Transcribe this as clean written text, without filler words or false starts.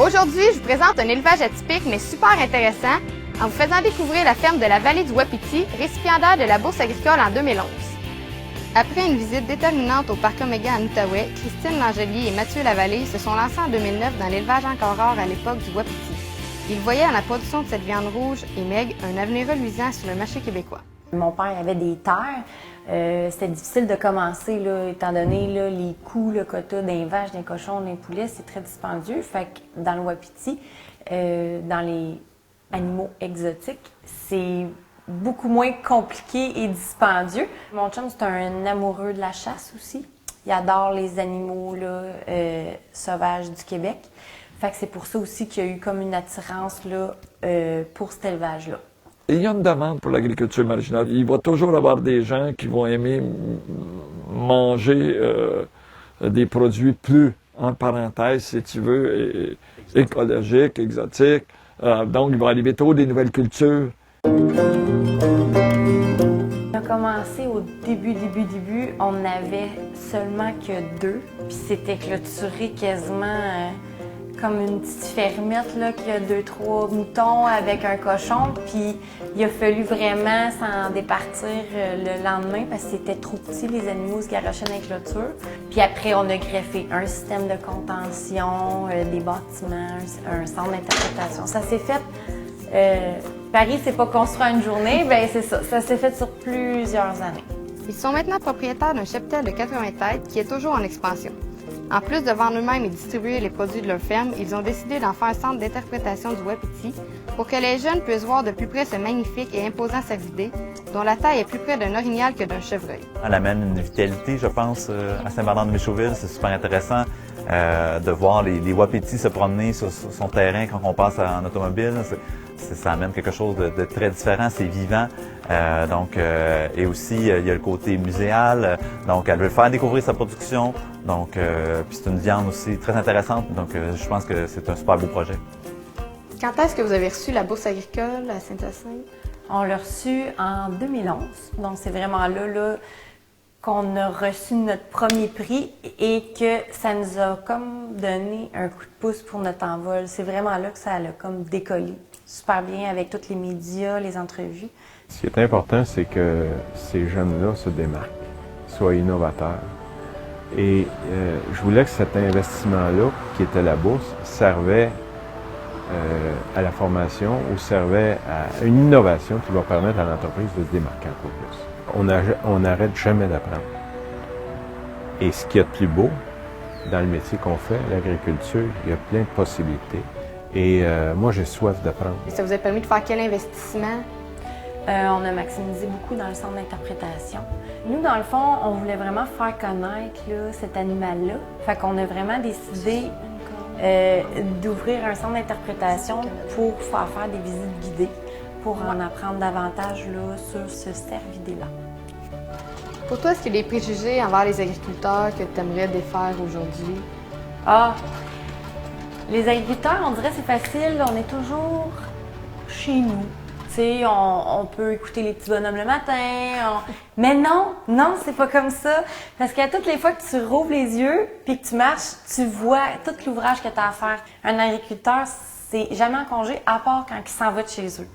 Aujourd'hui, je vous présente un élevage atypique mais super intéressant en vous faisant découvrir la ferme de la vallée du Wapiti, récipiendaire de la Bourse agricole en 2011. Après une visite déterminante au parc Omega en Outaouais, Christine Langelier et Mathieu Lavallée se sont lancés en 2009 dans l'élevage encore rare à l'époque du Wapiti. Ils voyaient en la production de cette viande rouge et maigre un avenir reluisant sur le marché québécois. Mon père avait des terres. C'était difficile de commencer, là, étant donné là, les coûts que tu as d'un vache, d'un cochon, d'un poulet, c'est très dispendieux. Fait que dans le Wapiti, dans les animaux exotiques, c'est beaucoup moins compliqué et dispendieux. Mon chum, c'est un amoureux de la chasse aussi. Il adore les animaux là, sauvages du Québec. Fait que c'est pour ça aussi qu'il y a eu comme une attirance là, pour cet élevage-là. Il y a une demande pour l'agriculture marginale. Il va toujours avoir des gens qui vont aimer manger des produits plus, en parenthèse, si tu veux, écologiques, exotiques. Donc, il va arriver tôt des nouvelles cultures. On a commencé au début, on n'avait seulement que 2, puis c'était clôturé quasiment comme une petite fermette là, qui a 2-3 moutons avec un cochon, puis il a fallu vraiment s'en départir le lendemain parce que c'était trop petit, les animaux se garochaient dans les clôtures. Puis après, on a greffé un système de contention, des bâtiments, un centre d'interprétation. Ça s'est fait... Paris, c'est pas construit en une journée, bien c'est ça. Ça s'est fait sur plusieurs années. Ils sont maintenant propriétaires d'un cheptel de 80 têtes qui est toujours en expansion. En plus de vendre eux-mêmes et distribuer les produits de leur ferme, ils ont décidé d'en faire un centre d'interprétation du Wapiti pour que les jeunes puissent voir de plus près ce magnifique et imposant cervidé, dont la taille est plus près d'un orignal que d'un chevreuil. Elle amène une vitalité, je pense, à Saint-Bernard-de-Michauville. C'est super intéressant de voir les Wapitis se promener sur son terrain quand on passe en automobile. Ça amène quelque chose de très différent, c'est vivant. Et aussi, il y a le côté muséal. Donc, elle veut faire découvrir sa production. Donc, puis c'est une viande aussi très intéressante. Donc, je pense que c'est un super beau projet. Quand est-ce que vous avez reçu la Bourse agricole à Saint-Hyacinthe? On l'a reçu en 2011. Donc, c'est vraiment là qu'on a reçu notre premier prix et que ça nous a comme donné un coup de pouce pour notre envol. C'est vraiment là que ça a comme décollé super bien avec tous les médias, les entrevues. Ce qui est important, c'est que ces jeunes-là se démarquent, soient innovateurs. Et je voulais que cet investissement-là, qui était la bourse, servait à la formation ou servait à une innovation qui va permettre à l'entreprise de se démarquer encore plus. On n'arrête jamais d'apprendre. Et ce qu'il y a de plus beau dans le métier qu'on fait, l'agriculture, il y a plein de possibilités. Et moi, j'ai soif d'apprendre. Ça vous a permis de faire quel investissement? On a maximisé beaucoup dans le centre d'interprétation. Nous, dans le fond, on voulait vraiment faire connaître là, cet animal-là. Fait qu'on a vraiment décidé d'ouvrir un centre d'interprétation pour faire des visites guidées, pour en apprendre davantage là, sur ce cervidé-là. Pour toi, est-ce qu'il y a des préjugés envers les agriculteurs que tu aimerais défaire aujourd'hui? Les agriculteurs, on dirait c'est facile, on est toujours chez nous. Tu sais, on peut écouter les petits bonhommes le matin, mais non, c'est pas comme ça. Parce qu'à toutes les fois que tu rouvres les yeux puis que tu marches, tu vois tout l'ouvrage que tu as à faire. Un agriculteur, c'est jamais en congé, à part quand il s'en va de chez eux.